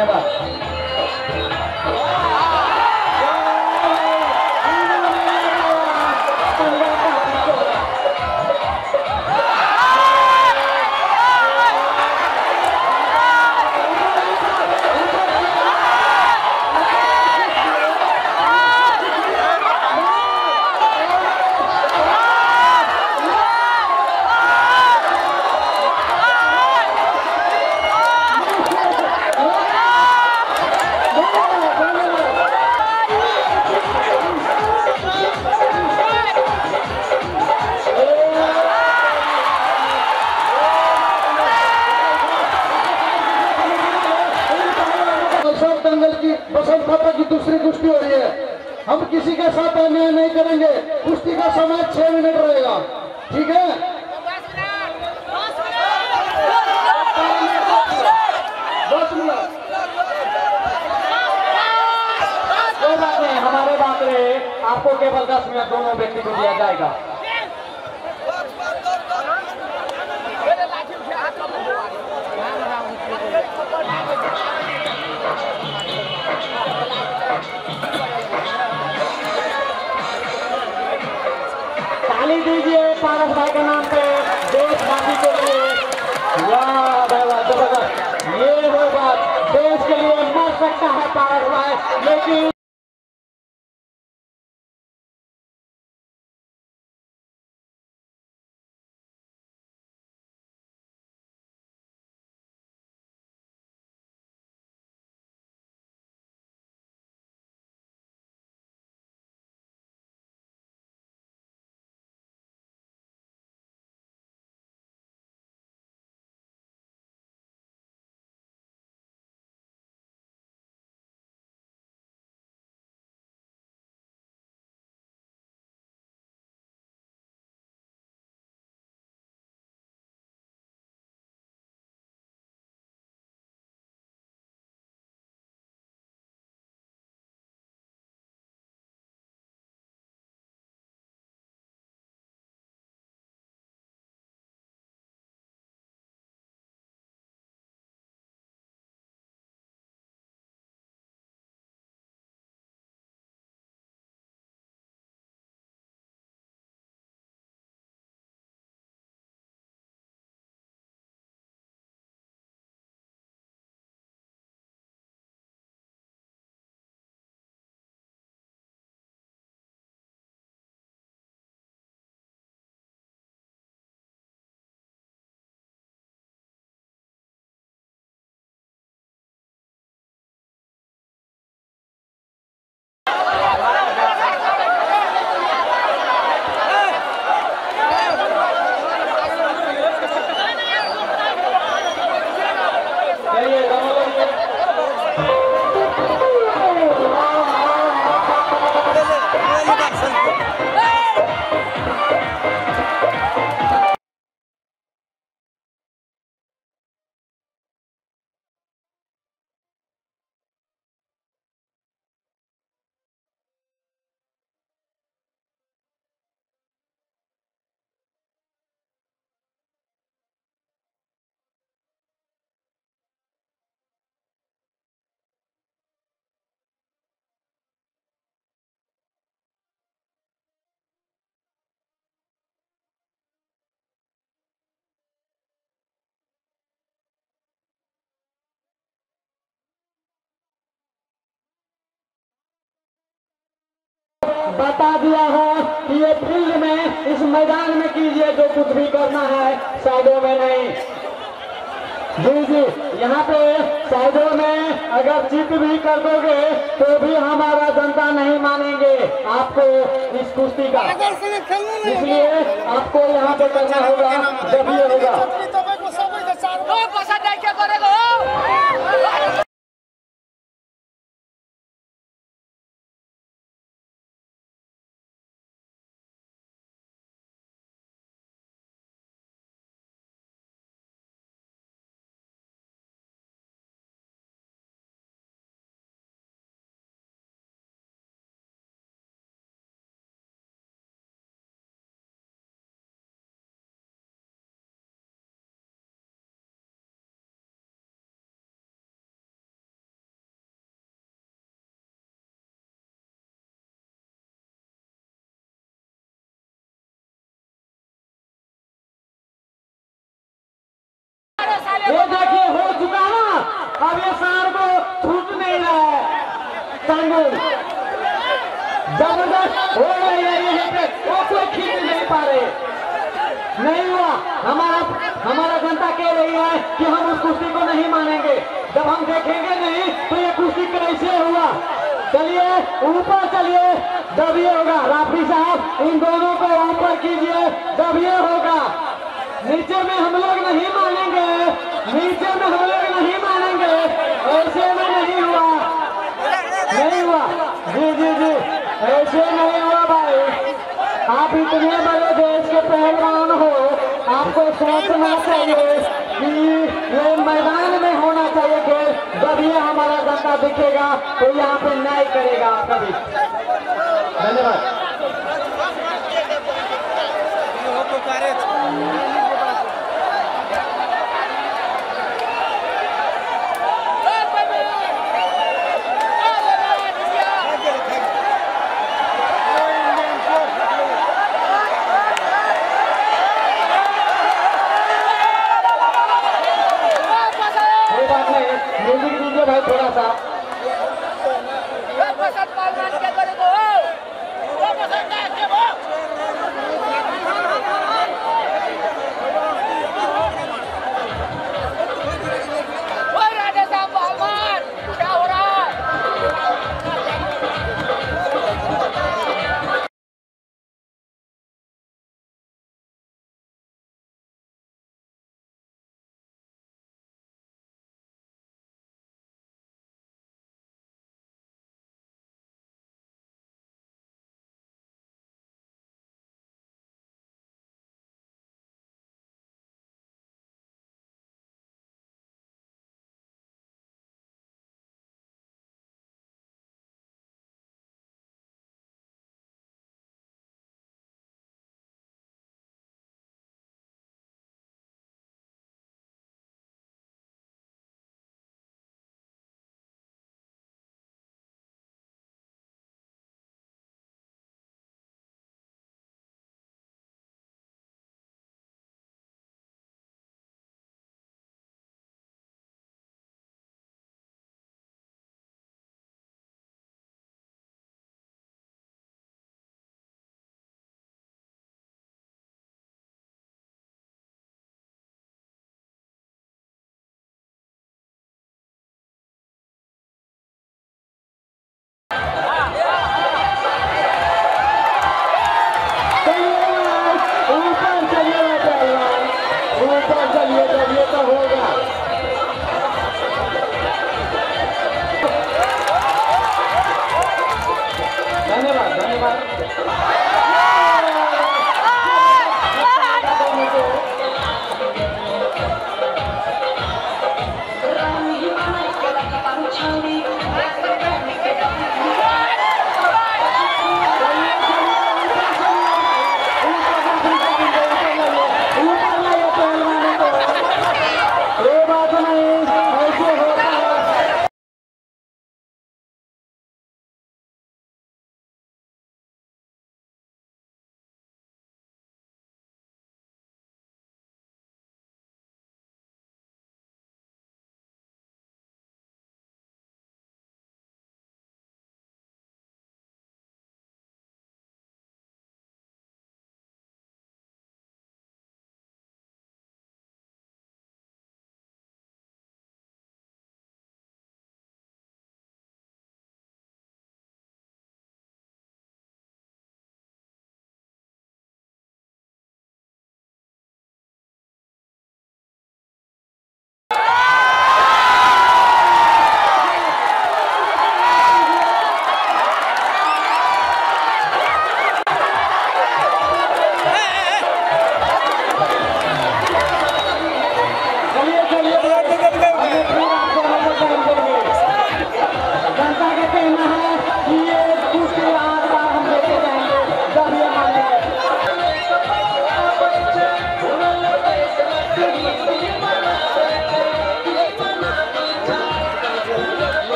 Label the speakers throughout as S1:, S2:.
S1: धन्यवाद। बसंत पापा की दूसरी कुश्ती हो रही है। हम किसी के साथ अन्याय नहीं करेंगे। कुश्ती का समय 6 मिनट रहेगा, ठीक है? 10 मिनट। कोई बात नहीं, हमारे बात रहे, आपको केवल 10 मिनट दोनों व्यक्ति को दिया जाएगा। ताली दीजिए पारस भाई के नाम पे, देशवासी के लिए। वाह भाई वाह, जबरदस्त। ये वो बात, देश के लिए मर सकता है पारस भाई, लेकिन बता दिया है कि ये फील्ड में, इस मैदान में कीजिए जो कुछ भी करना है, साइडों में नहीं। जी जी, यहाँ पे साइडों में अगर चिट भी कर दोगे तो भी हमारा जनता नहीं मानेंगे आपको इस कुश्ती का। इसलिए आपको यहाँ पे करना होगा जब ये होगा। सांगू जबरदस्त हो रही है यहीं पे, वो कोई खींच नहीं पा रहे। नहीं हुआ, हमारा जनता कह रही है कि हम उस कुश्ती को नहीं मानेंगे। जब हम देखेंगे नहीं तो ये कुश्ती कैसे हुआ। चलिए ऊपर चलिए, जब ये होगा राफी साहब इन दोनों को ऊपर कीजिए, जब ये होगा। नीचे में हम लोग नहीं मानेंगे, नीचे में हम लोग नहीं मानेंगे, ऐसे में नहीं हुआ, नहीं हुआ। जी जी जी, ऐसे नहीं हुआ भाई। आप इतने बड़े देश के पहलवान हो, आपको सोचना चाहिए कि ये मैदान में होना चाहिए खेल। जब ये हमारा जनता दिखेगा तो यहाँ पे न्याय करेगा कभी। धन्यवाद। म्यूजिक दीजिए भाई थोड़ा सा।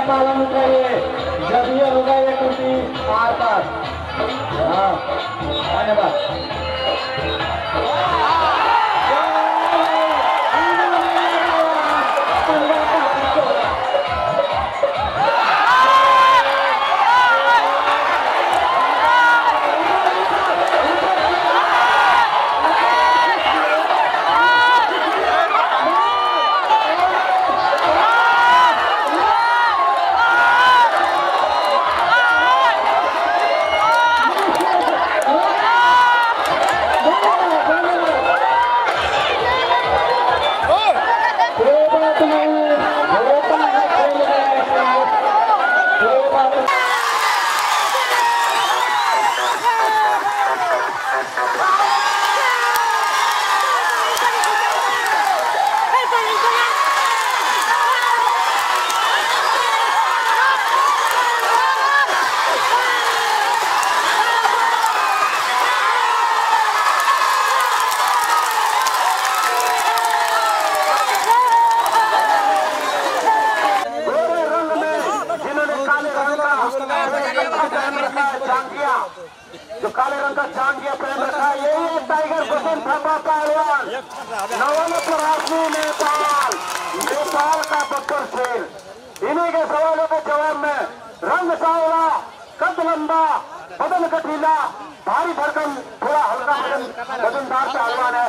S1: पालन उठाइए, जब ये होगा ये कुर्सी आर पार। हाँ, धन्यवाद। जो काले रंग का जांघिया पहन रखा है, यही है टाइगर बसंत थापा पहलवान, नवलपुर नेपाल, नेपाल का बब्बर शेर। इन्हीं के सवालों के जवाब में रंग सांवला, कद लंबा, बदन कटीला, भारी भरकम, थोड़ा हल्का वजनदार पहलवान है।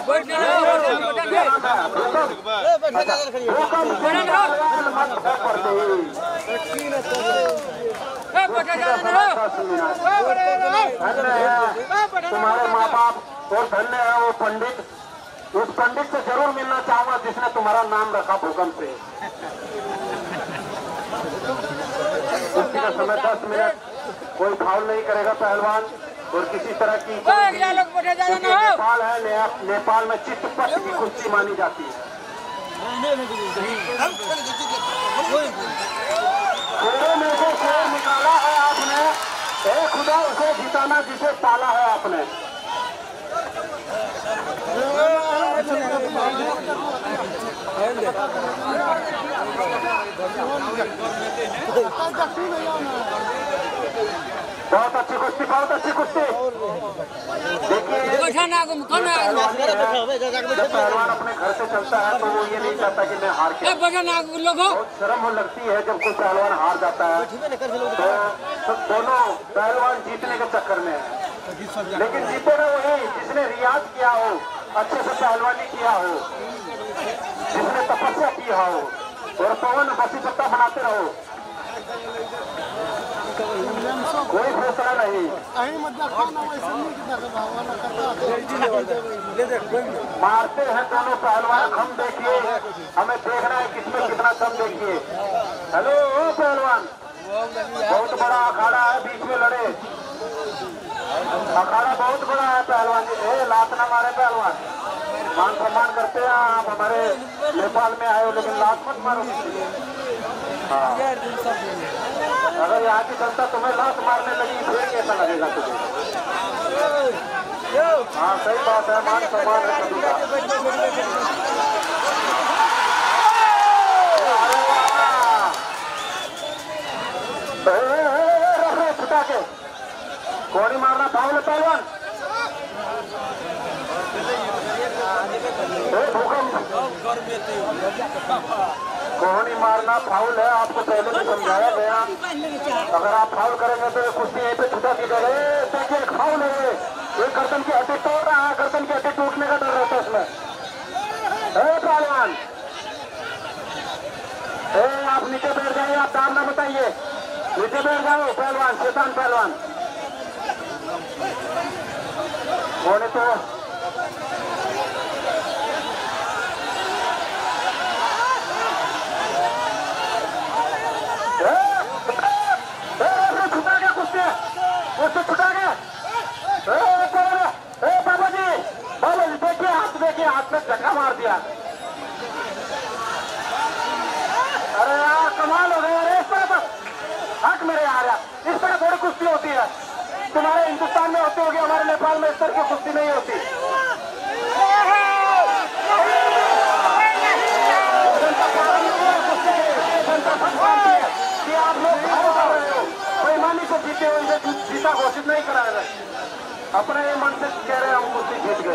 S1: तुम्हारे माँ बाप और धन्य है वो पंडित, उस पंडित से जरूर मिलना चाहूंगा जिसने तुम्हारा नाम रखा भूकंप से। कुश्ती का समय 10 मिनट, कोई फाउल नहीं करेगा पहलवान और किसी तरह की नेपाल है, नेपाल में चित्तपट की कुश्ती मानी जाती है। शेरों में से शेर निकाला है आपने, ए खुदा उसे जिताना जिसे पाला है आपने। बहुत अच्छी कुश्ती, बहुत अच्छी कुश्ती। देखिए जब पहलवान अपने घर से चलता है तो वो ये नहीं चाहता कि मैं हार के, बहुत शर्म लगती है जब कोई पहलवान हार जाता है। तो दोनों पहलवान जीतने के चक्कर में है, लेकिन जीतेगा वही जिसने रियाज किया हो, अच्छे से पहलवानी किया हो, जिसने तपस्या किया हो, और पवन बसी पत्ता बनाते रहो, कोई फैसला नहीं। मारते हैं दोनों पहलवान, हम देखिए, हमें देखना है किसमें कितना दम। देखिए, हेलो पहलवान, बहुत बड़ा अखाड़ा है, बीच में लड़े, अखाड़ा बहुत बड़ा है पहलवान जी। लात ना मारे पहलवान, मान सम्मान करते हैं आप, हमारे नेपाल में आए हो, लेकिन लात मत मारो। हाँ, अगर यहाँ की जनता तुम्हें लात मारने लगी फिर कैसा लगेगा तुझे? हाँ सही बात है, मान सम्मान है सभी का। छुटा के कोड़ी मारना फाउल है पहलवान। कोहनी मारना फाउल है, आपको पहले भी समझाया गया। अगर आप फाउल करेंगे तो कुश्ती यहीं पे छुटा दी जाएगी। देखिए फाउल है, ये गर्दन की हड्डी तोड़ रहा है, गर्दन की हड्डी टूटने का डर रहता है इसमें। पहलवान आप नीचे बैठ जाइए, आप दाम ना बताइए, नीचे बैठ जाओ पहलवान, शैतान पहलवान। होने तो छुटा गया कुश्ती, उससे छुटा गया। बाबा जी देखिए, हाथ में धक्का मार दिया। अरे यार कमाल हो गया। अरे इस तरह हक मेरे यार, इस तरह थोड़ी कुश्ती होती है। तुम्हारे हिंदुस्तान में होती होगी, हमारे नेपाल में इस तरह की कुश्ती नहीं होती।
S2: के उनसे जीता घोषित नहीं करा रहे, अपने मन से कह रहे हम कुश्ती जीत गए।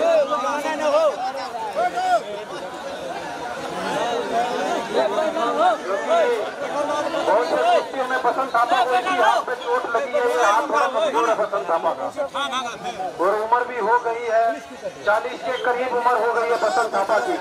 S2: बहुत से कुश्ती में बसंत थापा को हाथ पे चोट लगी है, ये हाथ थोड़ा कमजोर है बसंत थापा का, और उम्र भी हो गई है, 40 के करीब उम्र हो गई है बसंत थापा की।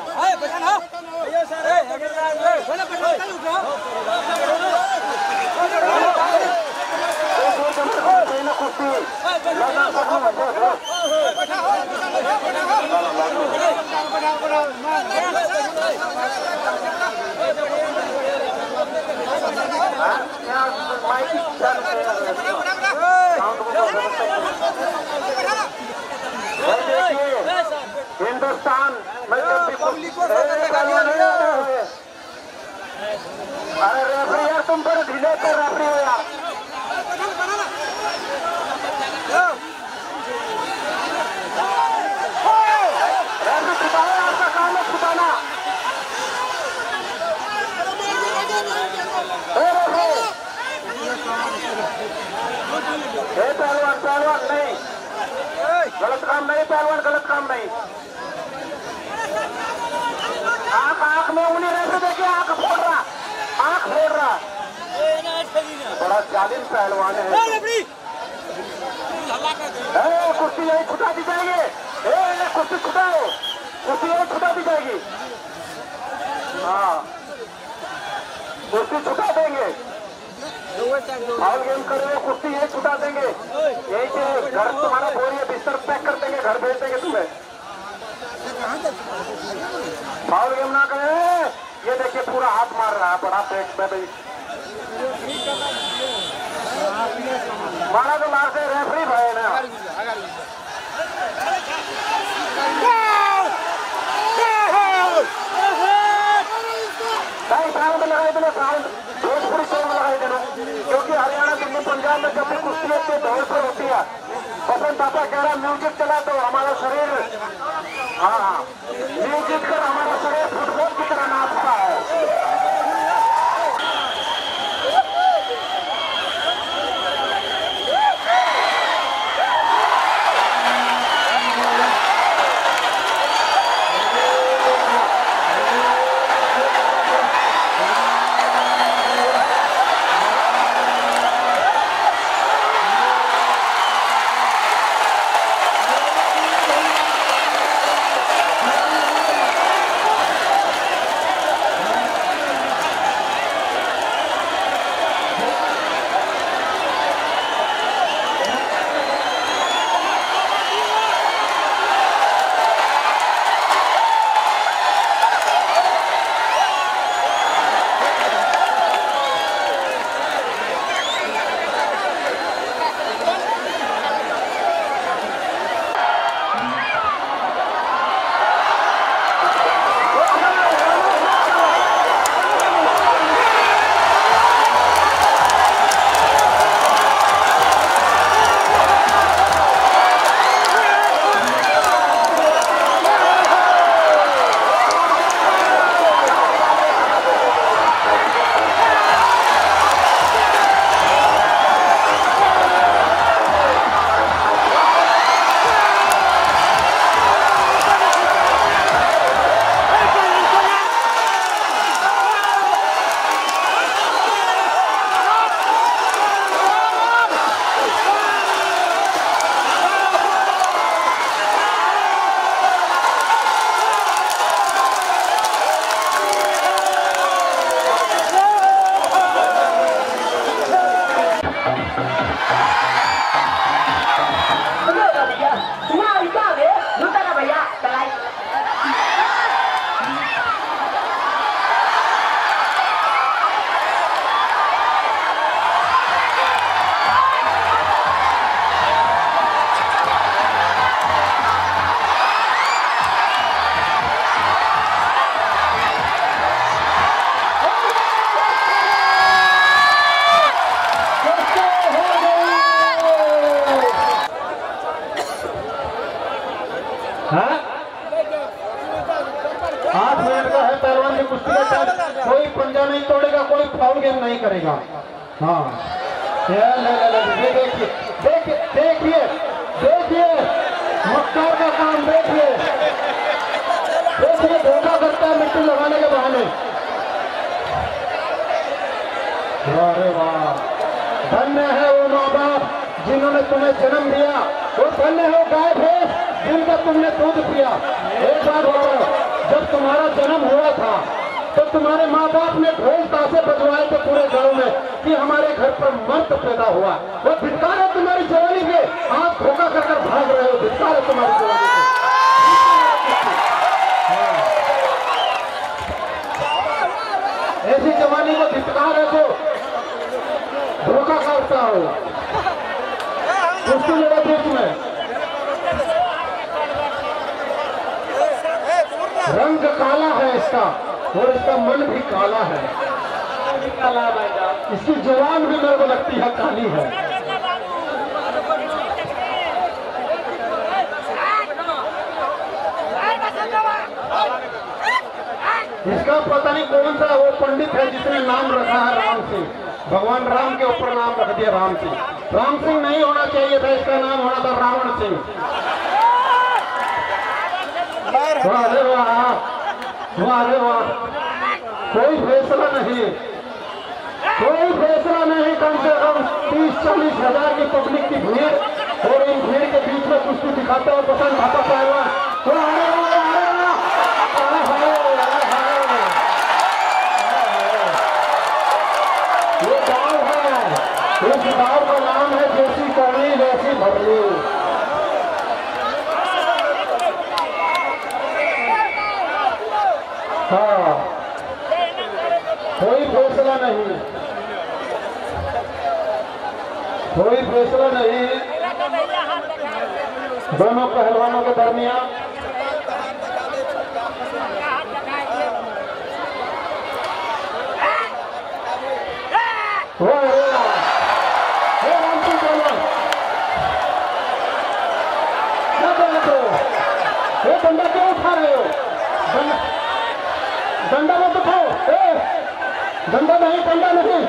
S2: हिंदुस्तान में जब भी अरे रेफरी यार तुम बड़े ढीले तो रेफरी हो यार। रेफरी छुपाओ, आपका काम है छुपाना। पहलवान पहलवान नहीं, गलत काम नहीं, पहलवान गलत काम नहीं। आंख आंख में उन्हें रेफरी देखिए, आंख फोड़ रहा, आंख फोड़ रहा, बड़ा जालिम पहलवान है। कुश्ती यही छुटा दी जाएगी, कुश्ती छुटाओ, कुश्ती यही छुटा दी जाएगी। हाँ कुश्ती छुटा देंगे, फाउल गेम कर रहे हो, कुश्ती यही छुटा देंगे, यही से घर तुम्हारा बोरिया बिस्तर पैक कर देंगे, घर भेज देंगे तुम्हें। फाउल गेम ना करे, ये देखिए पूरा हाथ मार रहा है, बड़ा पेट पे भी मारा तो लास्ट से रेफरी भाई ना। साउंड लगाई देना, साउंड भोजपुरी सॉन्ग लगाई देना, क्योंकि हरियाणा दिल्ली पंजाब में जब भी कुश्ती होती है दौड़ पर होती है, बसंत थापा कह रहा म्यूजिक चला तो हमारा शरीर, हाँ म्यूजिक कर हमारा शरीर फुटबॉल की तरह नाचता है। कोई पंजा नहीं तोड़ेगा, कोई फाउल गेम नहीं करेगा। हाँ
S1: देखिए देखिए देखिए देखिए मुख्तार का काम देखिए देखिए, धोखा करता है मिट्टी लगाने के बहाने। अरे वाह, धन्य है वो माँ बाप जिन्होंने तुम्हें जन्म दिया, वो धन्य हो गाय भैंस जिनका तुमने दूध पिया। एक बात बताओ, जब तुम्हारा जन्म हुआ था तो तुम्हारे माँ बाप ने ढोल ताशे बजवाए थे पूरे गांव में कि हमारे घर पर मर्द पैदा हुआ। वो धिक्कार है तुम्हारी जवानी के, आप धोखा कर भाग रहे हो। धिक्कार है तुम्हारी जवानी के। ऐसी जवानी को धिक्कार है तो धोखा करता हो। उसकी मेरे बीच में रंग काला है इसका और इसका मन भी काला है। इसकी जवान भी मेरे को लगती है काली है। इसका पता नहीं कौन सा वो पंडित है जिसने नाम रखा है राम सिंह। भगवान राम के ऊपर नाम रख दिया राम सिंह। राम सिंह नहीं होना चाहिए था, इसका नाम होना था रावण सिंह। अरे वाह, अरे वाह, कोई फैसला नहीं, कोई फैसला नहीं। कम से कम 30-40 हजार की पब्लिक की भीड़ और इन भीड़ के बीच में कुश्ती दिखाते हुए पसंद आता पहलवान। ये गाँव है, इस गाँव का नाम है जैसी करनी वैसी भरनी। हाँ, कोई फैसला नहीं, कोई फैसला नहीं दोनों पहलवानों के दरमियान। राम सिंह पहलवान, क्या बात हो, ये डंडा क्यों उठा रहे हो? डंडा मत उठाओ, डंडा नहीं, डंडा नहीं।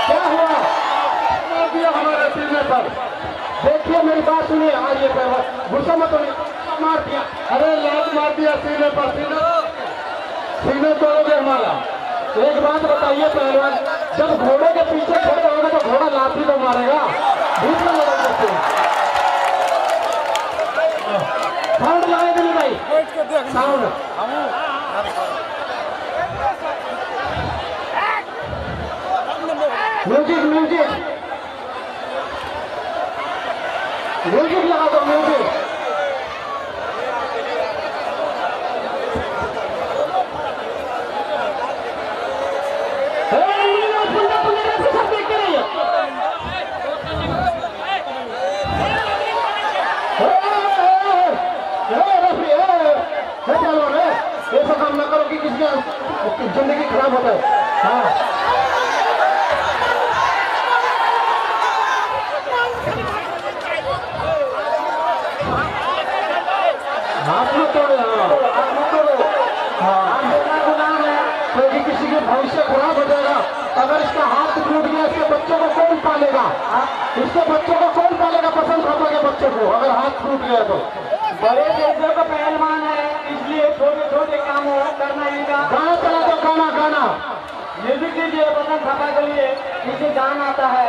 S1: क्या हुआ? मार दिया हमारे सीने पर। देखिए मेरी बात सुनिए, आज ये गुस्सा मत होने, मार दिया। अरे लात मार दिया सीने पर, सीने तोड़ोगे हमारा। एक बात बताइए पहलवान, जब घोड़े के पीछे खड़े होगा तो घोड़ा लाठी को मारेगा, बीच में लगा सकते। साउंड लाए कि नहीं भाई? साउंड म्यूजिक म्यूजिक म्यूजिक लगा दो, म्यूजिक। ऐसा काम ना करो कि किसी का जिंदगी खराब होता है। हाँ, हाथ में तोड़े, हाथ में तोड़ो। हाँ, गुनाह है क्योंकि किसी के भविष्य खराब हो जाएगा। अगर इसका हाथ टूट गया, इसके बच्चों को कौन पालेगा? इसके बच्चों को कौन पालेगा? पसंद पापा के बच्चों को अगर हाथ टूट गया तो। बड़े देशों का पहलवान है, इसलिए छोटे छोटे काम करना इनका। गाना चला दो, गाना गाना म्यूजिक दीजिए पसंद पापा के लिए, इसे गाना आता है।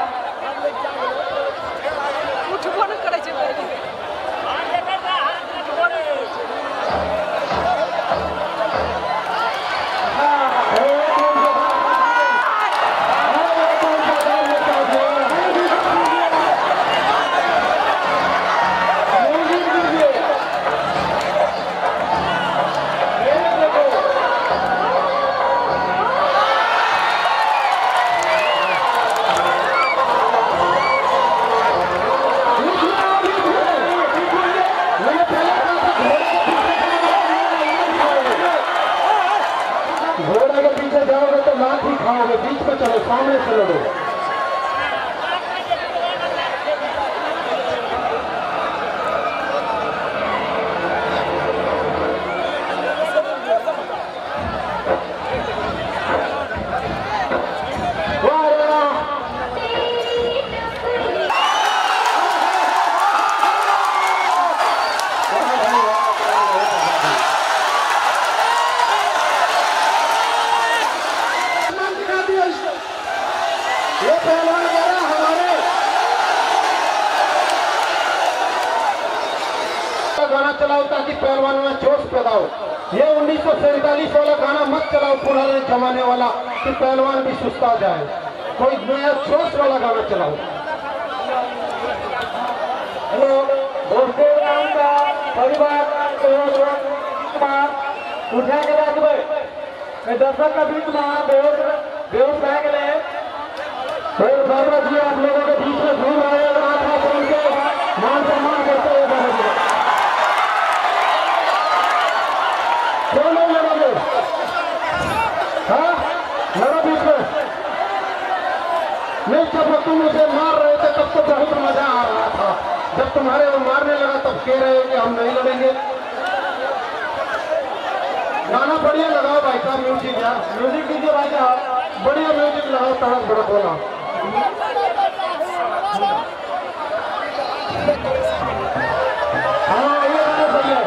S1: घोड़े के पीछे जाओगे तो लाठी खाओगे, बीच में चलो, सामने से लड़ो।
S3: चलाओ ताकि पहलवानों में जोश पैदा हो। ये 1947 वाला गाना मत चलाओ पुराने जमाने वाला कि पहलवान भी सुस्ता जाए। कोई नया जोश वाला गाना चलाओ।
S1: हेलो भोजपुर गांव का परिवार उठा के रखबे दर्शक के बीच में बेहोश रह गए। फिर बाबा जी आप लोगों के बीच में दूर आए उनके मान सम्मान करते हुए बाबा जी क्यों नहीं लड़ोगे? हाँ लड़ो बीच में नहीं। जब तुम मुझे मार रहे थे तब तो बहुत मजा आ रहा था, जब तुम्हारे वो मारने लगा तब कह रहे हो कि हम नहीं लड़ेंगे। गाना बढ़िया लगाओ भाई साहब, म्यूजिक यार म्यूजिक दीजिए भाई साहब, बढ़िया म्यूजिक लगाओ, तड़क भड़क बोला। हाँ ये गाना सही है।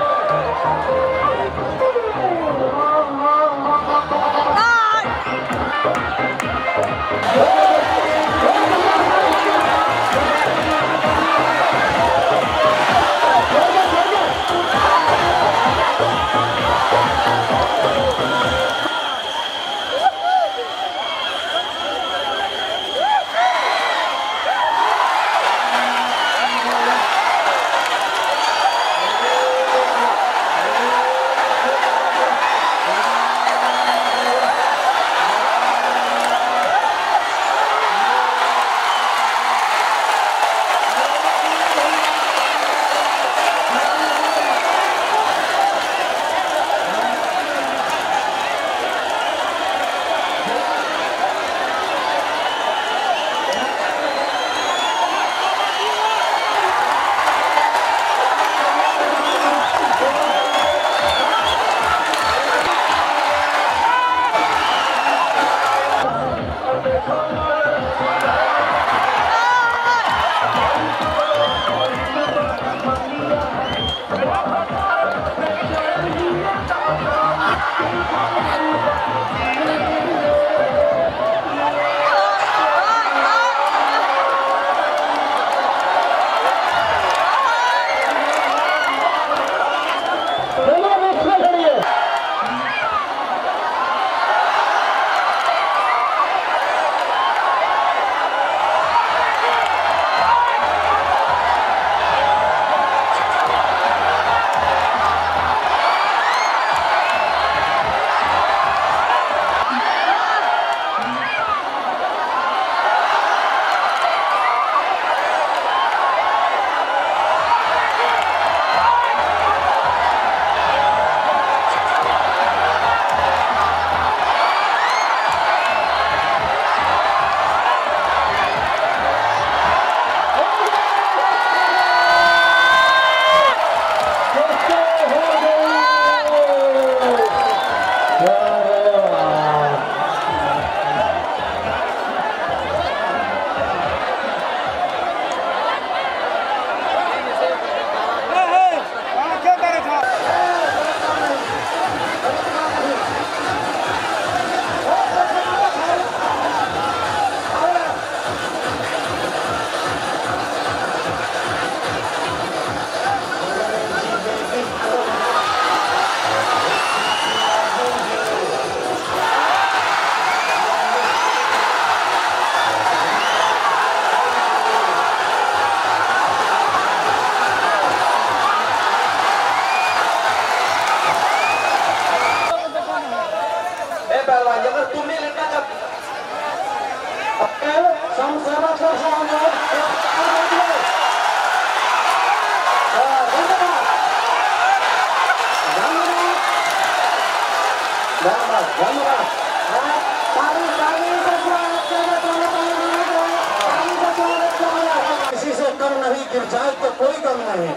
S3: किसी से कम नहीं, गिर जाए तो कोई गम नहीं।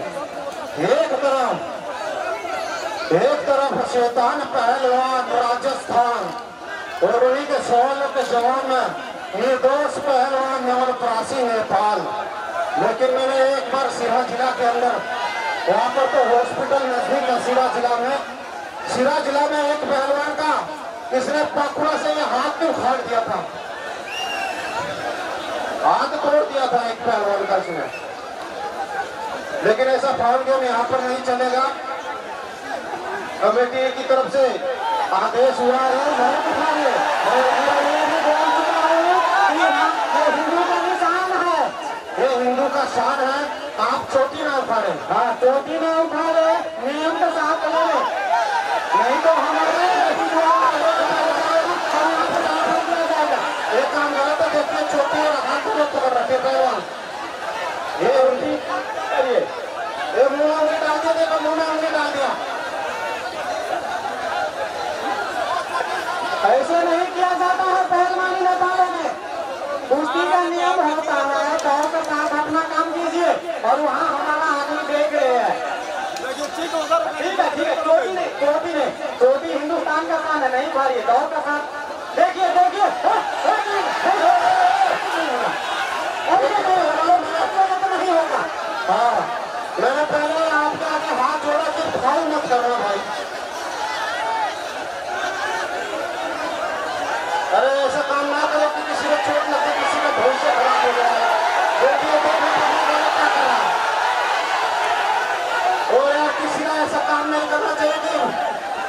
S3: एक तरफ शैतान पहलवान राजस्थान और उन्हीं के सवालों के जवाब में निर्दोष पहलवान नवलपरासी नेपाल। लेकिन मैंने एक बार सिरा जिला के अंदर वहाँ पर तो हॉस्पिटल नजदीक है सिरा जिला में एक पहलवान का इसने पाखुड़ा से ये हाथ भी उखाड़ दिया था, हाथ तोड़ दिया था एक पहलवान का इसने। लेकिन ऐसा फाउल गेम यहाँ पर नहीं चलेगा। कमेटी की तरफ से आदेश हुआ है
S1: हिंदू का निशान है,
S3: ये हिंदू का शान है। आप चोटी ना उखाड़े।
S1: हाँ चोटी में उखाड़े, नियम के साथ चले, नहीं तो हमारे
S3: एक काम गलत है, देखिए चोटी और हाथ को पकड़ रखे पहलवान। ये उल्टी करिए, ये मुंह में उंगली डाल दिया, देखो मुंह में उंगली डाल दिया।
S1: ऐसे नहीं किया जाता है पहलवानी नेपालों में। कुश्ती का नियम होता है, पैर के साथ अपना काम कीजिए और वहाँ हमारा आदमी देख रहे हैं। ठीक है ठीक है, चोटी नहीं, चोटी हिंदुस्तान का शान है, नहीं भारी दौड़ का शान। देखिए देखिए नहीं होगा।
S3: हाँ, मैंने पहले आपके आगे हाथ जोड़ा कि फाउल मत करना भाई। अरे ऐसा काम ना करो कि किसी को चोट लगे, किसी का भविष्य खराब हो जाए। देखिए क्या कर रहा है। और यार किसी का ऐसा काम नहीं करना चाहिए कि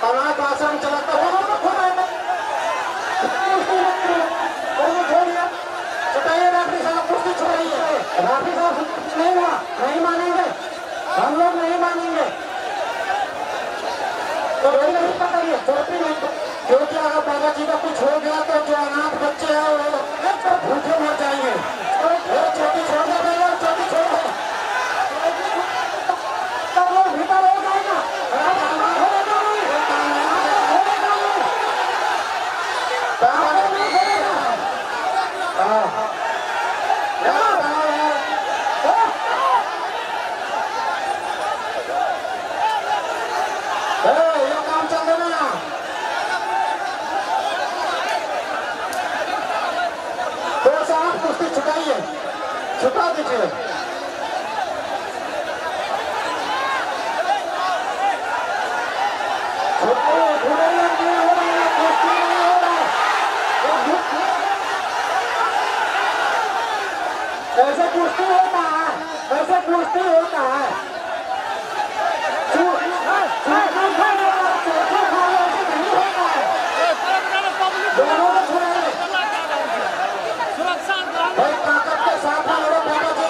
S3: अनाथ आश्रम चलाता हो। चटाइए राफी साहब, कुश्ती छोड़िए।
S1: राफी साहब नहीं हुआ, नहीं मानेंगे, हम लोग नहीं मानेंगे। तो नहीं पकड़िए, चोटी नहीं,
S3: क्योंकि अगर बाबा जी का कुछ हो गया तो जो अनाथ बच्चे हैं वो भूखे मर जाएंगे। चोटी छोड़ दो भैया, चोटी छोड़ दो।
S1: तब वो भीतर हो जाएगा।
S3: ये काम चल रहा है। तो साहब कुश्ती छुटाइए, छुटा दीजिए।
S1: ऐसे कुश्ती होता है, ऐसे कुश्ती होता है। दोनों को छुड़ाइए।
S3: भाई ताकत के साथ में लड़ो बाबा जी।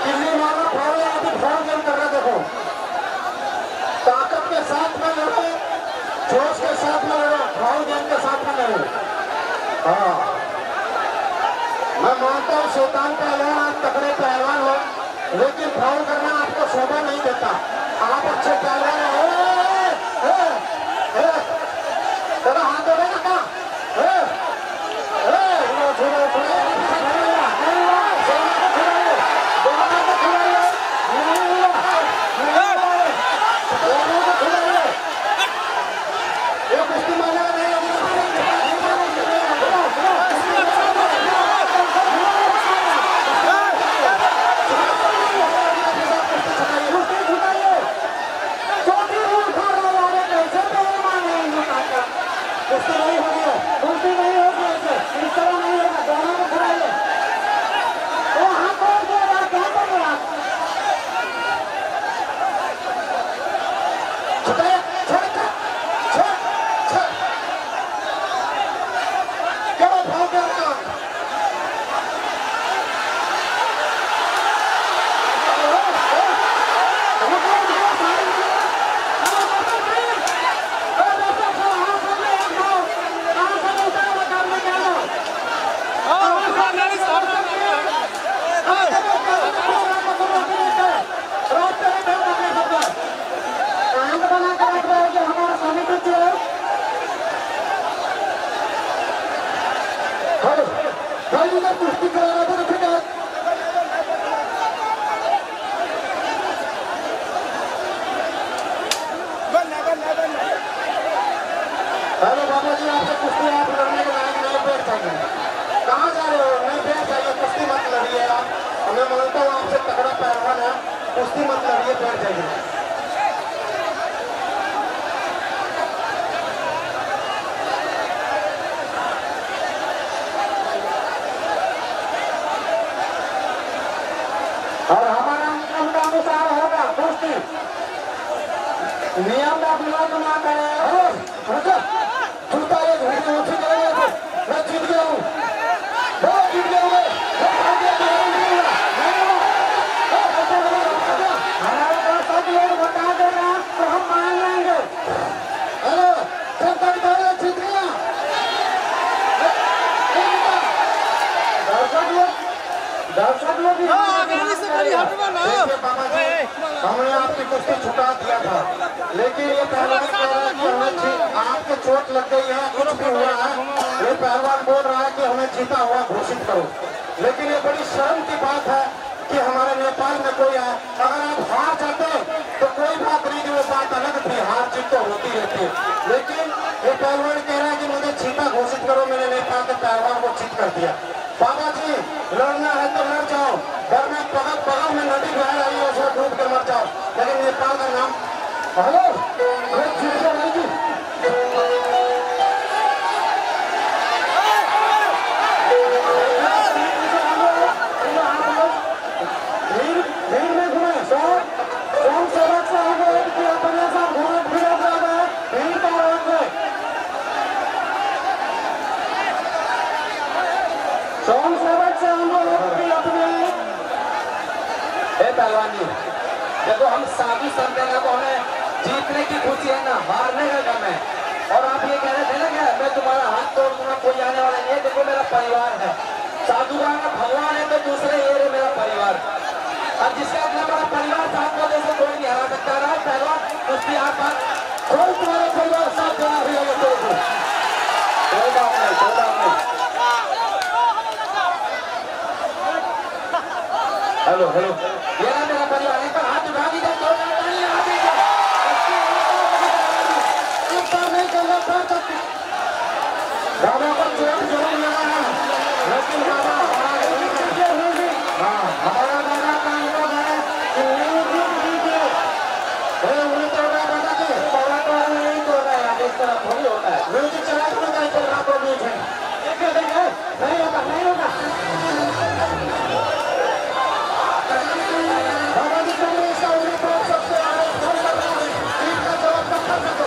S3: किसी मानो फाड़ो, अभी फाड़ गेम कर रहे देखो। ताकत के साथ में लड़ो, जोश के साथ में लड़ो, फाड़ गेम के साथ में लड़ो। हाँ, मैं मानता हूँ शैतान पहलवान, आप तगड़े पहलवान हो, लेकिन फाउल करना आपको शोभा नहीं देता। आप अच्छे पहलवान हो। तेरा हाथ होगा क्या? हेलो बाबा जी, आपसे कुश्ती आप लड़ने के लायक नहीं बैठ जाइए। कहाँ जा रहे हो? नहीं बैठ जाइए, कुश्ती मत लड़िए आप। मैं मानता हूँ आपसे तगड़ा पहलवान है, कुश्ती मत लड़िए, बैठ जाइए।
S1: और हमारा अनुसार होगा कुश्ती। नियम का विरोध ना करें।
S3: जूता ये वीडियो उठी गए मैं जीत गया हूँ, बहुत जीत गया हूँ मैं।
S1: हमारे को सब लोग बता देगा तो हम मान लेंगे।
S3: हेलो जनता जीत गया।
S1: दर्शक लोग
S3: देखिए बाबा जी, हमने आपकी कुश्ती छुटा दिया था, लेकिन ये पहलवान कह रहा है कि हमें आपके चोट लग गई है, कुछ भी हुआ है। ये पहलवान बोल रहा है कि हमें जीता हुआ घोषित करो, लेकिन ये बड़ी शर्म की बात है कि हमारे नेपाल में कोई है। अगर आप हार जाते तो कोई बात नहीं, वो बात अलग थी, हार जीत तो होती रहती है। लेकिन ये पहलवान कह रहा है कि मुझे जीता घोषित करो, मैंने नेपाल के पहलवान को जीत कर दिया। बाबा जी लड़ना है तो लड़ जाओ, घर में बगल में नदी बह रही है उसमें डूब कर मर जाओ, लेकिन नेपाल का नाम हेलो जीत गया नहीं जी।
S1: पहलवान जी देखो, हम साधु संत हैं ना, तो हमें जीतने की खुशी है ना, हारने का गम है। और आप ये कह रहे थे ना कि मैं तुम्हारा हाथ तोड़ दूंगा, कोई आने वाला नहीं है। देखो मेरा परिवार है, साधु का भगवान है तो दूसरे ये है मेरा परिवार। अब जिसका इतना बड़ा परिवार साथ को जैसे कोई नहीं हरा सकता रहा पहलवान उसकी आप
S3: कोई तुम्हारा परिवार साथ देना भी लगे तो
S1: कोई बात नहीं, कोई बात नहीं। हेलो हेलो, ये ना मेरा परिवार है, पर हाथ उठा दीजिए, तो
S3: नहीं करना पड़ता। बाबा को चोट जरूर लगा है, लेकिन बाबा हमारा दादा का अनुरोध है कि नहीं जीत दीजिए। उन्हें तो दादा जी
S1: बाबा को नहीं तोड़ना है, इस तरह थोड़ी होता है।
S3: म्यूजिक चला के नहीं चल रहा तो म्यूजिक है,
S1: नहीं होगा, नहीं होगा।
S3: बाबा जी पहले इसका उन्हें तो सबसे जीत का जवाब तक कर सको।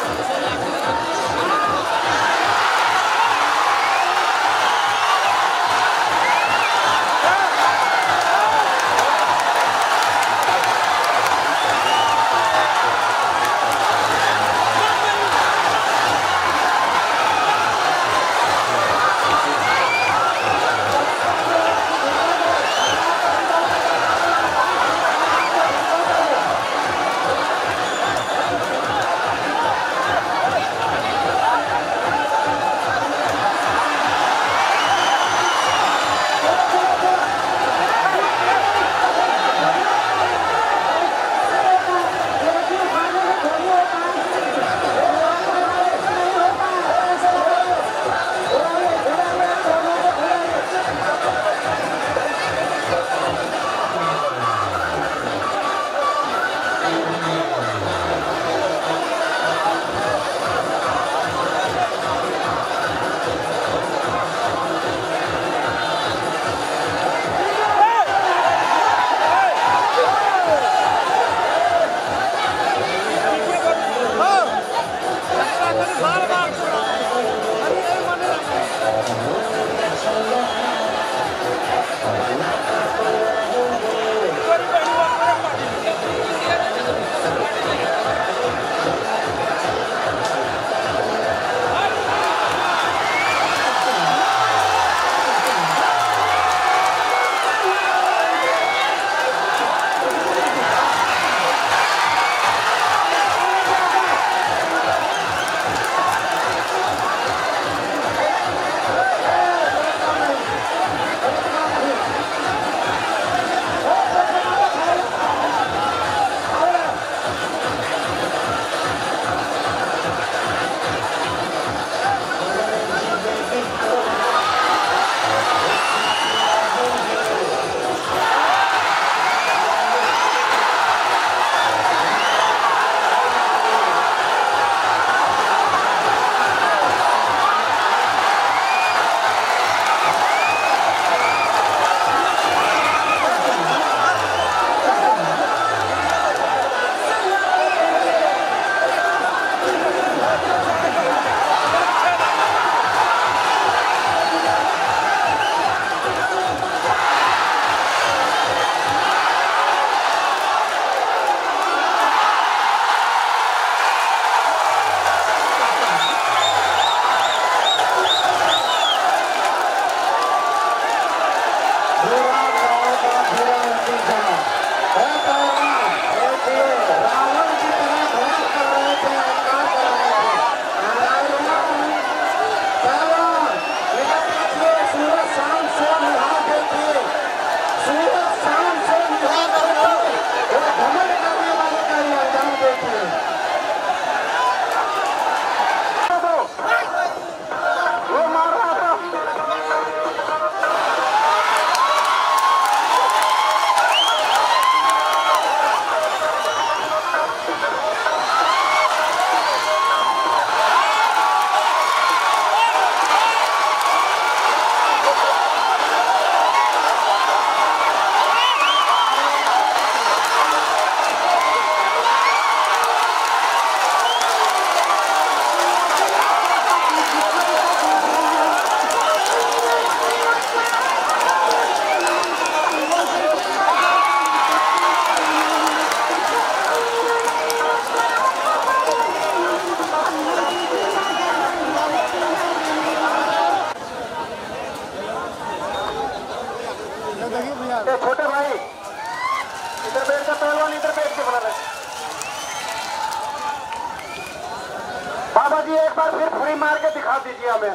S2: बाबा जी एक बार फिर फुरी मार के दिखा दीजिए हमें।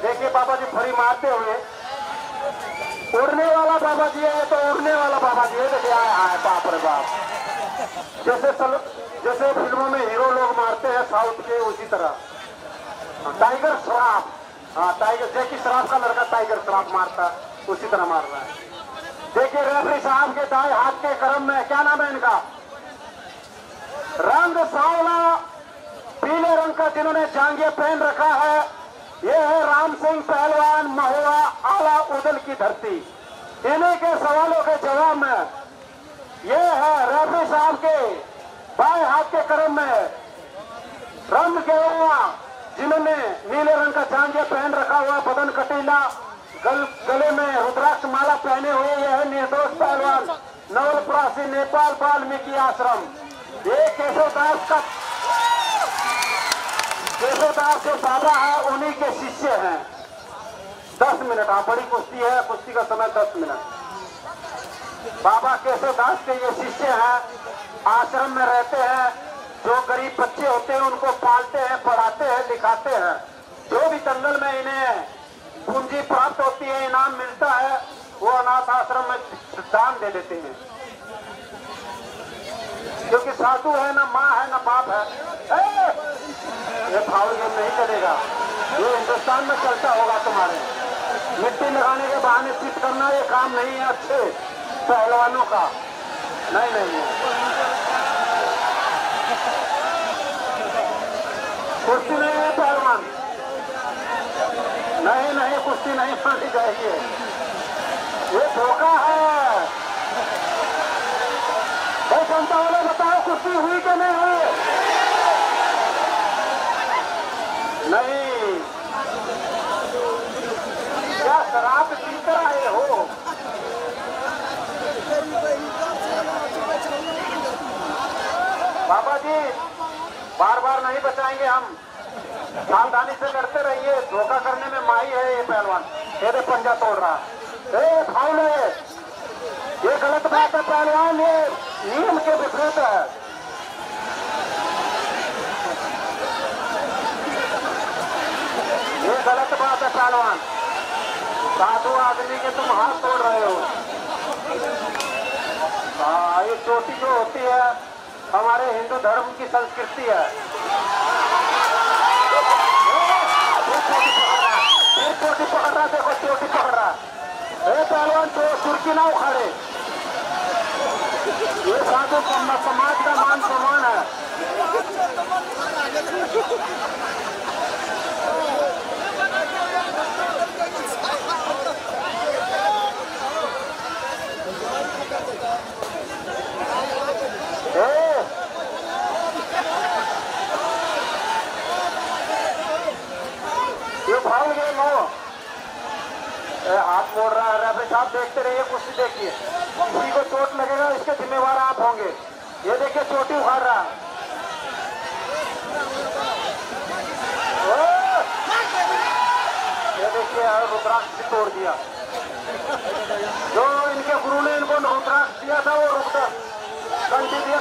S2: देखिए बाबा जी फुरी मारते हुए। उड़ने वाला बाबा जी है तो उड़ने वाला बाबा जी है। देखिए आए बाप रे बाप। जैसे फिल्मों में हीरो लोग मारते हैं साउथ के, उसी तरह टाइगर श्रॉफ। हाँ टाइगर, जैकी श्रॉफ का लड़का टाइगर श्रॉफ मारता, उसी तरह मार रहा है। देखिए रेफरी साहब के दाएं हाथ के क्रम में, क्या नाम है इनका, रंग सांवला पीले रंग का जिन्होंने जांघिया पहन रखा है, ये है राम सिंह पहलवान, महुआ आला उदल की धरती। इन्हीं के सवालों के जवाब में ये है रेफरी साहब के बाएं हाथ के क्रम में रंग गेरुआ, जिन्होंने नीले रंग का जांघिया पहन रखा हुआ, बदन कटीला, गले में रुद्राक्ष माला पहने हुए, यह है निर्दोष पहलवान नवलपरासी, नेपाल वाल्मीकि आश्रम। ये केशवदास जो बाबा है उन्हीं के शिष्य हैं। 10 मिनट, हाँ बड़ी कुश्ती है, कुश्ती का समय 10 मिनट। बाबा केशवदास के ये शिष्य हैं, आश्रम में रहते हैं। जो गरीब बच्चे होते हैं उनको पालते हैं, पढ़ाते हैं, लिखाते हैं। जो भी दंगल में इन्हें पूंजी प्राप्त होती है, इनाम मिलता है, वो अनाथ आश्रम में दान दे देते हैं। क्योंकि साधु है, ना माँ है, ना बाप है। ये फाउल गेम नहीं चलेगा, ये हिंदुस्तान में चलता होगा तुम्हारे। मिट्टी लगाने के बहाने चिट करना ये काम नहीं है अच्छे पहलवानों का। नहीं नहीं, कुश्ती नहीं है पहलवान, नहीं नहीं, कुश्ती नहीं मानी जाएगी, ये धोखा है। भाई जनता वाले बताओ कुश्ती हुई कि नहीं हुई? नहीं, क्या शराब पीकर आए हो? बाबा जी बार बार नहीं बचाएंगे हम, सावधानी से करते रहिए। धोखा करने में माही है ये पहलवान। ये पंजा तोड़ रहा, फाउल है, ये गलत बात है पहलवान, ये नियम के विपरीत है। ये गलत बात है पहलवान, साधु आदमी के तुम हाथ तोड़ रहे हो। हाँ, ये चोटी जो होती है हमारे हिंदू धर्म की संस्कृति है। फिर चोटी पकड़ रहा, देखो चोटी पकड़ रहा। पहलवान तो सुर्खी ना उखाड़े, ये साधु समाज का मान सम्मान है। ये फाउल गेम हो, हाथ मोड़ रहा है। रेफरी साहब देखते रहिए, कुश्ती देखिए, किसी को चोट लगेगा इसके जिम्मेवार आप होंगे। ये देखिए चोटी उखाड़ रहा है। ये देखिए रुद्राक्ष तोड़ दिया। जो इनके गुरु ने इनको रुद्राक्ष दिया था वो रुद्राक्ष कंठी दिया।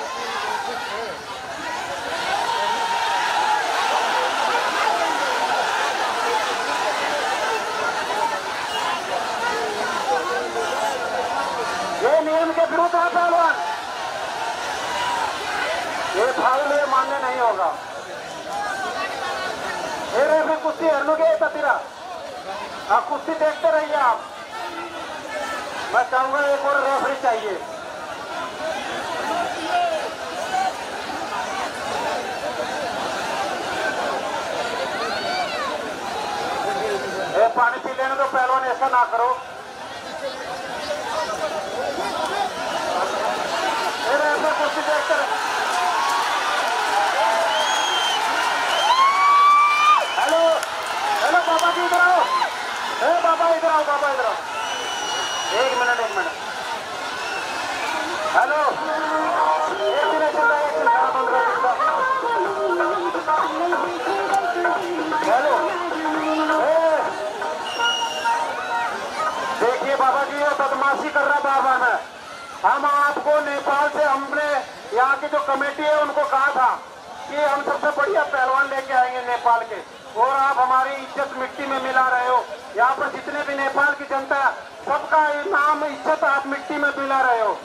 S2: ये नियम के विरुद्ध है पहलवान, ये फाउल ये मान्य नहीं होगा। ये रेफरी कुश्ती हरनू के ततीरा, आप कुश्ती देखते रहिए आप। मैं चाहूंगा एक और रेफरी चाहिए। ये पानी पी लेने दो पहलवान, ऐसा ना करो। कुश्ती देखते रहे। हेलो हेलो बाबा जी इधर आओ, बाबा इधर आओ, बाबा इधर आओ, एक मिनट। हेलो, एक दिन चल रहा है, हेलो। देखिए बाबा जी ये बदमाशी कर रहा बाबा ने। हम आपको नेपाल से, हमने यहाँ की जो कमेटी है उनको कहा था कि हम सबसे बढ़िया पहलवान लेके आएंगे नेपाल के, और आप हमारी इज्जत मिट्टी में मिला रहे हो। यहाँ पर जितने भी नेपाल की जनता, सबका नाम इज्जत आप मिट्टी में मिला रहे हो।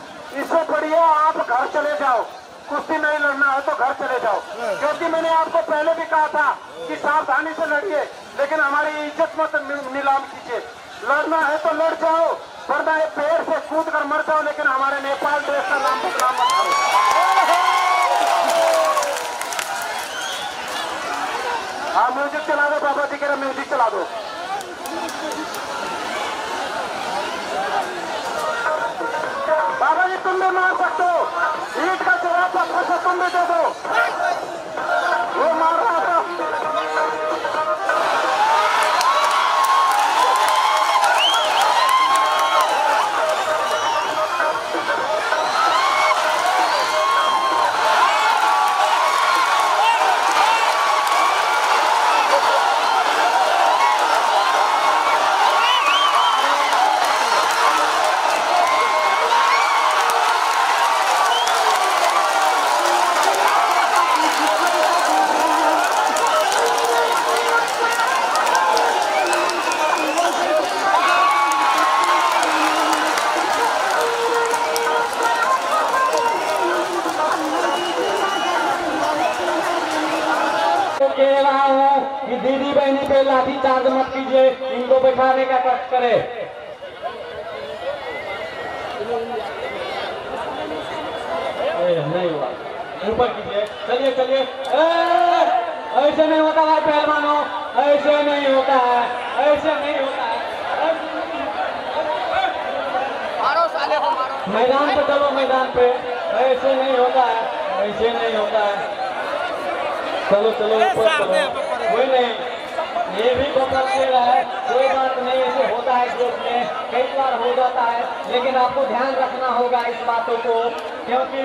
S2: इससे बढ़िया आप घर चले जाओ, कुश्ती नहीं लड़ना है तो घर चले जाओ, क्योंकि मैंने आपको पहले भी कहा था कि सावधानी से लड़िए, लेकिन हमारी इज्जत मत नीलाम कीजिए। लड़ना है तो लड़ जाओ, वरना ये पेड़ से कूद कर मर जाओ, लेकिन हमारे नेपाल देश का नाम बदनाम मत करो। हाँ, म्यूजिक चला दो बाबा जी, कह रहे म्यूजिक चला दो। बाबा जी तुम भी मार सकते हो, ईट का जवाब पत्थर से तुम भी दे दो। वो मार रहा था।
S1: कह रहा हूँ कि दीदी बहनी पे लाठी चार्ज मत कीजिए, इनको बैठाने का कष्ट करे। नहीं हुआ, ऊपर कीजिए। चलिए चलिए, ऐसे नहीं होता है पहलवानों, ऐसे नहीं होता है, ऐसे नहीं होता है। मैदान पे चलो, मैदान पे। ऐसे नहीं होता है, ऐसे नहीं होता है। चलो चलो ऊपर चलो, कोई नहीं, ये भी बदल दे रहा है, कोई बात नहीं। ऐसे होता है ग्रुप में, कई बार हो जाता है, लेकिन आपको ध्यान रखना होगा इस बातों को, क्योंकि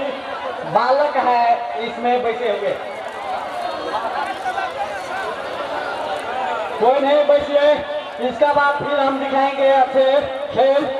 S1: बालक है इसमें बैठे हुए। कोई नहीं, बैठिए, इसका बाद फिर हम दिखाएंगे अच्छे खेल।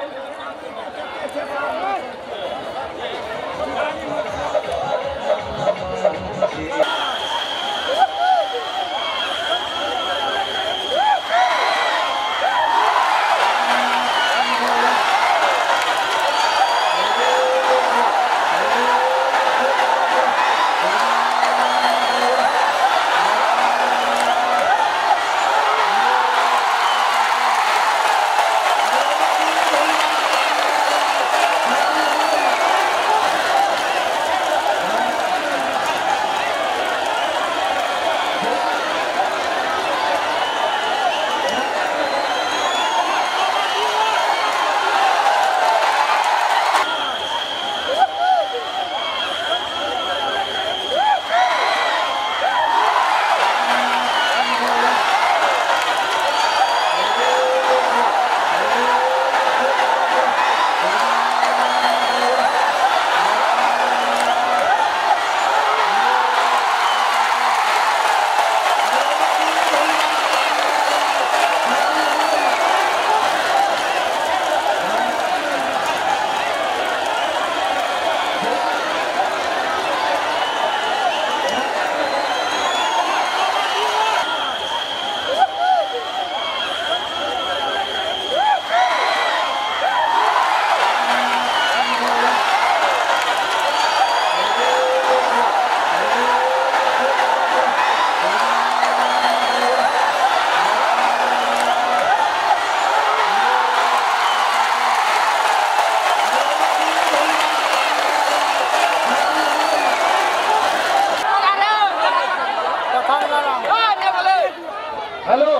S1: हेलो,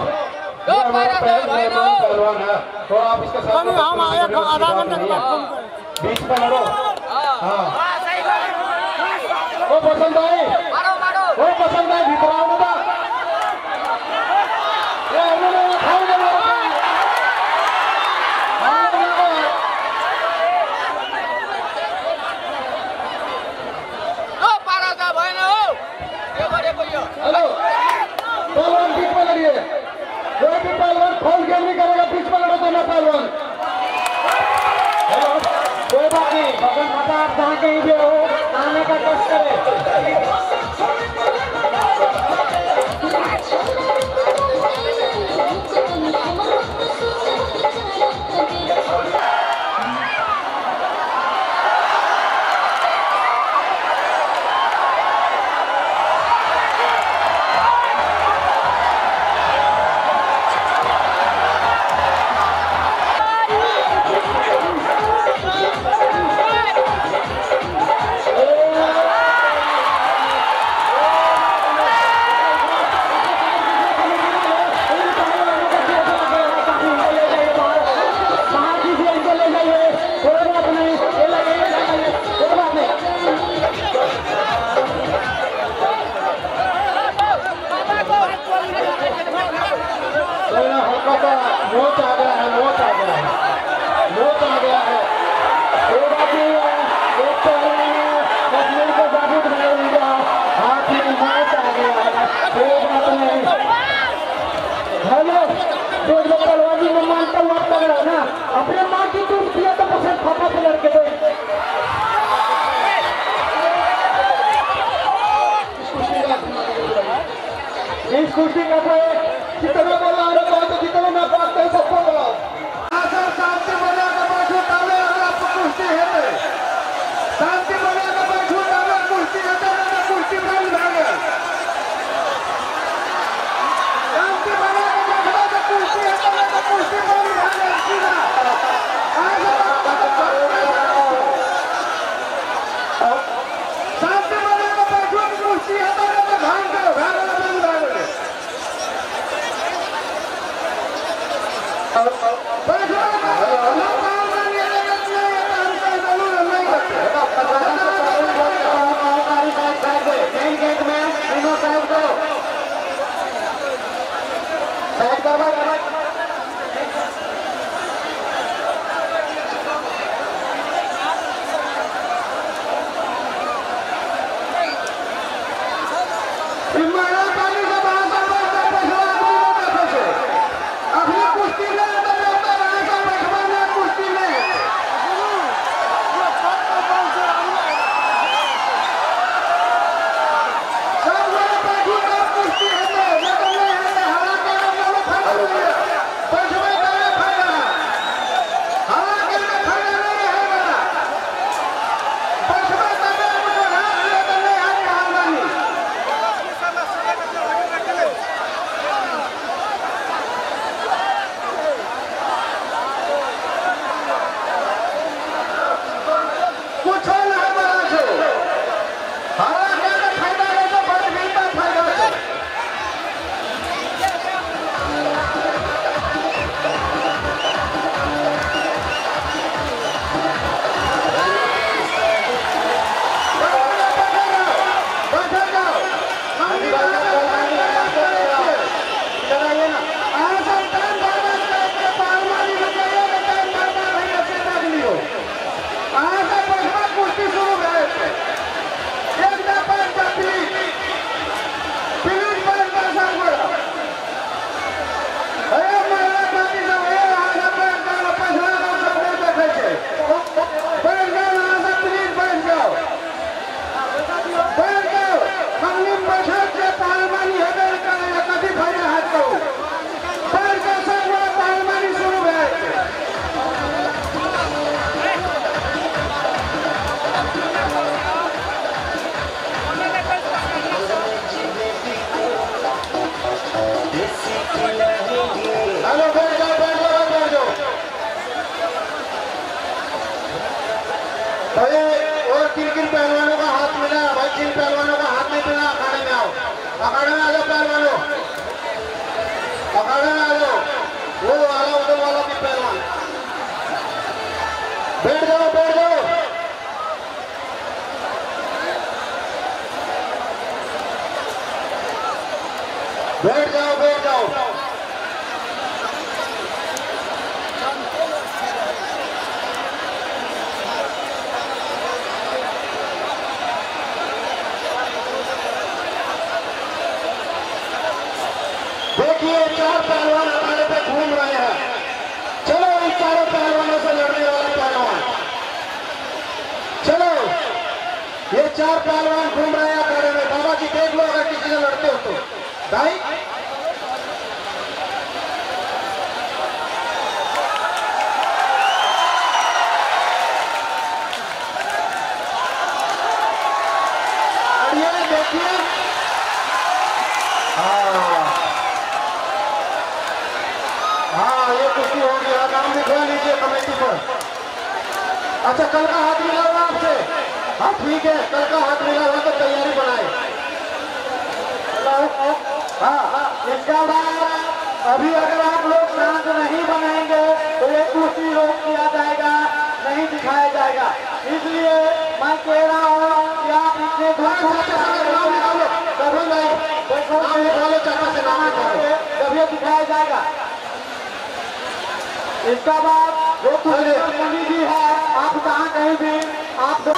S1: पहलवान है तो आप इसके साथ हम आधा घंटे के बाद बीच में लड़ो। हाँ, वो पसंद आई, वो पसंद आई, भीतर आओ ना। हेलो, पहलवान बीच में लड़िए, कोई भी पहलवान फाउल गेम नहीं करेगा, बीच में लड़ो दोनों पहलवान। हेलो, कोई बात नहीं, भगवान माता आप जहाँ कहीं भी हो, आने का कष्ट करें। का नोट आ गया है, नोट आ गया है, नोट आ गया है। एक पहले कश्मीर को जागरूक बनाएगा, हाथ में नोट आ गया है, कोई बात नहीं। हेलो, जो लोग पहलवानी में मानता हुआ पकड़ा ना, अपने माँ की दूध पिया तो पसंद पापा से लड़के दो। इस कुर्सी का कितना बोला अरे बहुत कितना मैं बात कर सबको बोला
S3: शांति बना के बैठो तबे आपको कुर्सी है। शांति बना के बैठो तबे कुर्सी है, तबे कुर्सी बंद हो गया। शांति बना के बैठो तो कुर्सी है, तबे कुर्सी बंद हो गया। सीधा शांति बना के बैठो कुर्सी है, तबे भाग करो, भाग बंद हो गया। और किन पहलवानों का हाथ मिला भाई? जिन पहलवानों का हाथ नहीं मिला अखाड़े में आओ, अखाड़े में आ जाओ पहलवानों, अखाड़े में आ जाओ। वो वाला उधर वाला भी पहलवान बैठ जाओ, बैठ जाओ। बैठ जाओ, बैठ जाओ। देखिए 4 पहलवान अखाड़े पे घूम रहे हैं। चलो इन चारों पहलवानों से लड़ने वाला पहलवान, चलो ये 4 पहलवान घूम रहे हैं अखाड़े में। बाबा जी देख लो अगर किसी से लड़ते हो तो भाई। देखिए हाँ ये कुश्ती हो गया। नाम लिखवा लीजिए कमेटी पर। अच्छा कल का हाथ मिला हुआ आपसे? हाँ ठीक है, कल का हाथ मिला हुआ तो तैयारी बनाए। हाँ इसका बाद अभी अगर आप लोग शांत नहीं बनाएंगे तो ये कुश्ती रोक दिया जाएगा, नहीं दिखाया जाएगा। इसलिए मैं कह रहा हूँ कि आप इतने कभी नहीं तभी ये दिखाया जाएगा।
S1: इसका बाद जो पंडित जी है, आप कहाँ कहीं भी आप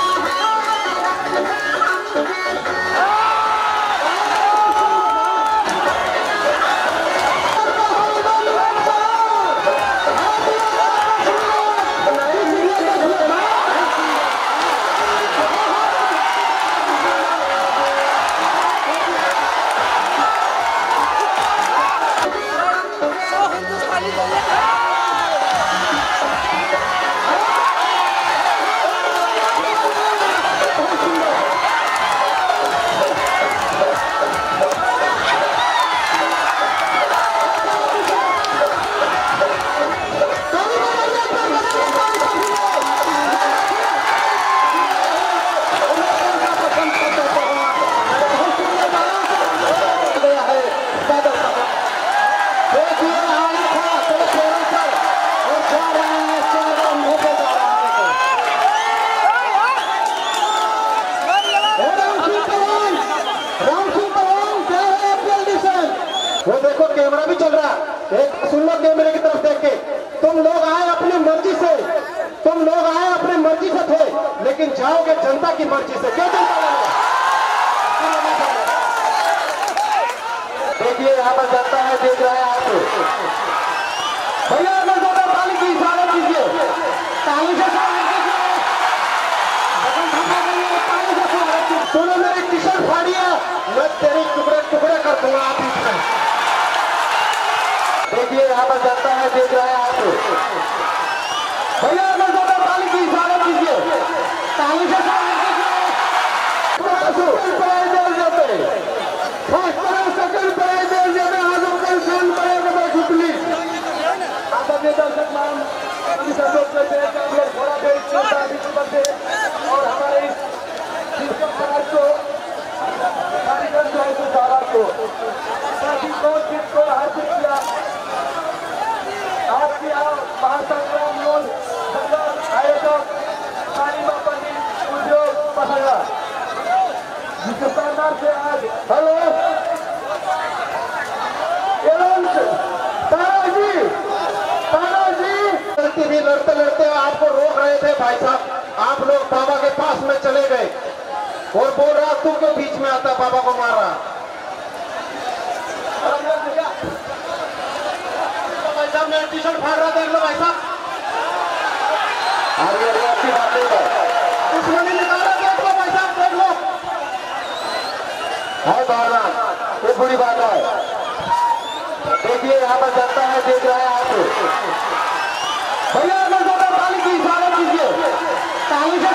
S3: वो देखो कैमरा भी चल रहा है, एक सुन लो कैमरे की तरफ देख के। तुम लोग आए अपनी मर्जी से, तुम लोग आए अपनी मर्जी से थे, लेकिन जाओगे जनता की मर्जी से। क्यों जनता वाले? देखिए यहाँ पर जनता है, देख रहा है आपको। भैया अगर ज्यादा ताली की इशारा कीजिए, ताली से तूने मेरी टी शर्ट फाड़ी है, मैं तेरी टुकड़े टुकड़े कर दूंगा आप इसमें। देखिए यहाँ पर जनता है, देख रहा है आपको। भैया अगर ज्यादा ताली की इशारा कीजिए, ताली से
S2: और हमारे को हासिल किया। आपकी महासंग्राम आयोजक कालीमा पंडित उद्योग पसंगा जिसके शानदार से आज हेलो
S3: भी लड़ते लड़ते आपको रोक रहे थे भाई साहब। आप लोग बाबा के पास में चले गए और बोल रहा तू के बीच में आता बाबा को मार रहा। भाई साहब मैं टी शर्ट फाड़ रहा देख लो भाई साहब, अच्छी बात उसमें नहीं निकाला, देख लो भाई साहब, देख लो है भावना, ये बुरी बात है। देखिए यहाँ पर जनता है, देख रहा है आपको। भैया अगर ज्यादा ताली की इशारा कीजिए, ताली से